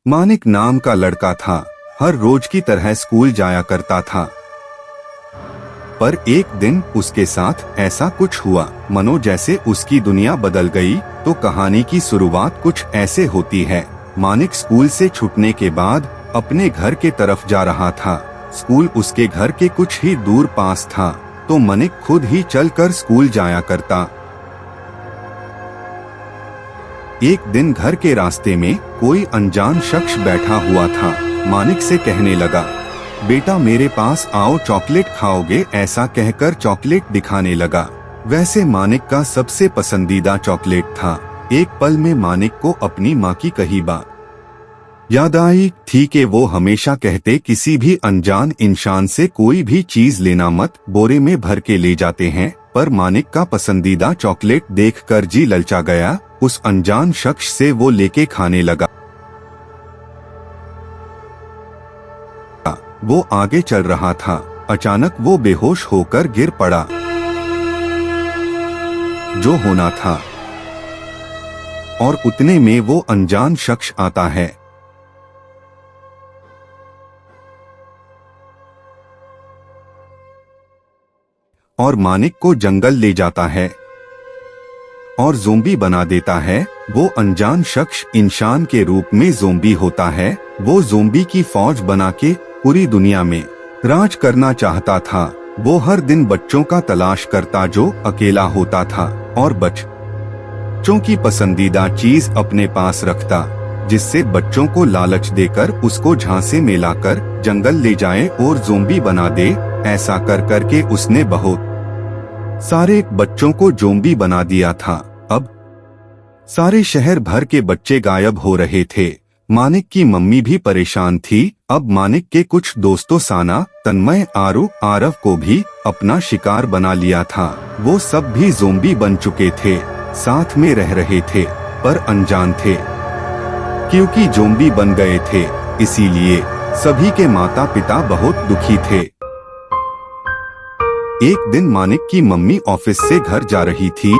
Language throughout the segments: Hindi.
मानिक नाम का लड़का था। हर रोज की तरह स्कूल जाया करता था। पर एक दिन उसके साथ ऐसा कुछ हुआ मनो जैसे उसकी दुनिया बदल गई। तो कहानी की शुरुआत कुछ ऐसे होती है। मानिक स्कूल से छूटने के बाद अपने घर के तरफ जा रहा था। स्कूल उसके घर के कुछ ही दूर पास था, तो मानिक खुद ही चलकर स्कूल जाया करता। एक दिन घर के रास्ते में कोई अनजान शख्स बैठा हुआ था। मानिक से कहने लगा, बेटा मेरे पास आओ, चॉकलेट खाओगे? ऐसा कहकर चॉकलेट दिखाने लगा। वैसे मानिक का सबसे पसंदीदा चॉकलेट था। एक पल में मानिक को अपनी माँ की कही बात याद आई थी कि वो हमेशा कहते, किसी भी अनजान इंसान से कोई भी चीज लेना मत, बोरे में भर के ले जाते हैं। पर मानिक का पसंदीदा चॉकलेट देखकर जी ललचा गया। उस अनजान शख्स से वो लेके खाने लगा। वो आगे चल रहा था, अचानक वो बेहोश होकर गिर पड़ा। जो होना था, और उतने में वो अनजान शख्स आता है। और मानिक को जंगल ले जाता है और ज़ोंबी बना देता है। वो अनजान शख्स इंसान के रूप में ज़ोंबी होता है। वो ज़ोंबी की फौज बना के पूरी दुनिया में राज करना चाहता था। वो हर दिन बच्चों का तलाश करता जो अकेला होता था, और बच्चों की पसंदीदा चीज अपने पास रखता, जिससे बच्चों को लालच देकर उसको झांसे में लाकर जंगल ले जाए और ज़ोंबी बना दे। ऐसा कर करके उसने बहुत सारे बच्चों को ज़ोंबी बना दिया था। अब सारे शहर भर के बच्चे गायब हो रहे थे। मानिक की मम्मी भी परेशान थी। अब मानिक के कुछ दोस्तों साना, तन्मय, आरू, आरव को भी अपना शिकार बना लिया था। वो सब भी ज़ोंबी बन चुके थे, साथ में रह रहे थे, पर अनजान थे। क्योंकि ज़ोंबी बन गए थे, इसीलिए सभी के माता पिता बहुत दुखी थे। एक दिन मानिक की मम्मी ऑफिस से घर जा रही थी।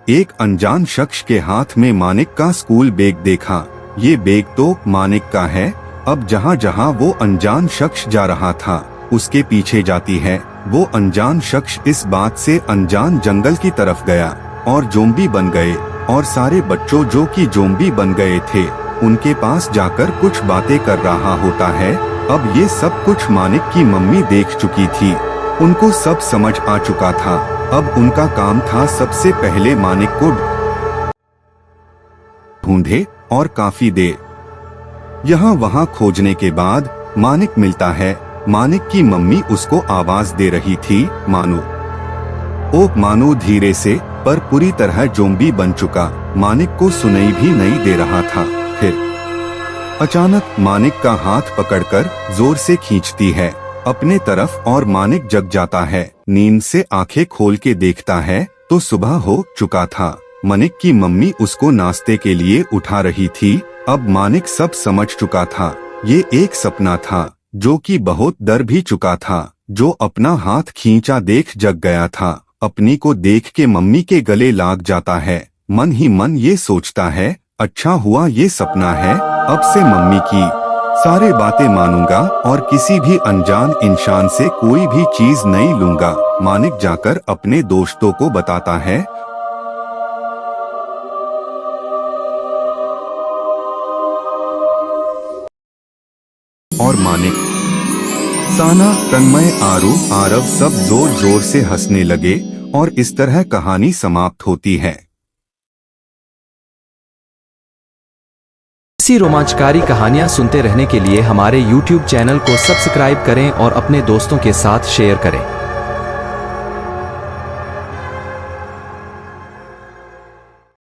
एक अनजान शख्स के हाथ में मानिक का स्कूल बैग देखा। ये बैग तो मानिक का है। अब जहाँ जहाँ वो अनजान शख्स जा रहा था, उसके पीछे जाती है। वो अनजान शख्स इस बात से अनजान जंगल की तरफ गया और ज़ोंबी बन गए। और सारे बच्चों जो कि ज़ोंबी बन गए थे, उनके पास जाकर कुछ बातें कर रहा होता है। अब ये सब कुछ मानिक की मम्मी देख चुकी थी। उनको सब समझ आ चुका था। अब उनका काम था सबसे पहले मानिक को ढूंढे और काफी देर यहाँ वहाँ खोजने के बाद मानिक मिलता है। मानिक की मम्मी उसको आवाज दे रही थी, मानू। ओ मानू धीरे से, पर पूरी तरह ज़ोंबी बन चुका मानिक को सुनाई भी नहीं दे रहा था। फिर अचानक मानिक का हाथ पकड़कर जोर से खींचती है अपने तरफ और मानिक जग जाता है। नींद से आंखें खोल के देखता है तो सुबह हो चुका था। मानिक की मम्मी उसको नाश्ते के लिए उठा रही थी। अब मानिक सब समझ चुका था। ये एक सपना था, जो कि बहुत डर भी चुका था। जो अपना हाथ खींचा देख जग गया था। अपनी को देख के मम्मी के गले लाग जाता है। मन ही मन ये सोचता है, अच्छा हुआ ये सपना है। अब से मम्मी की सारे बातें मानूंगा और किसी भी अनजान इंसान से कोई भी चीज नहीं लूंगा। मानिक जाकर अपने दोस्तों को बताता है। और मानिक, साना, तन्मय, आरू, आरव सब जोर जोर से हंसने लगे और इस तरह कहानी समाप्त होती है। ऐसी रोमांचकारी कहानियां सुनते रहने के लिए हमारे YouTube चैनल को सब्सक्राइब करें और अपने दोस्तों के साथ शेयर करें।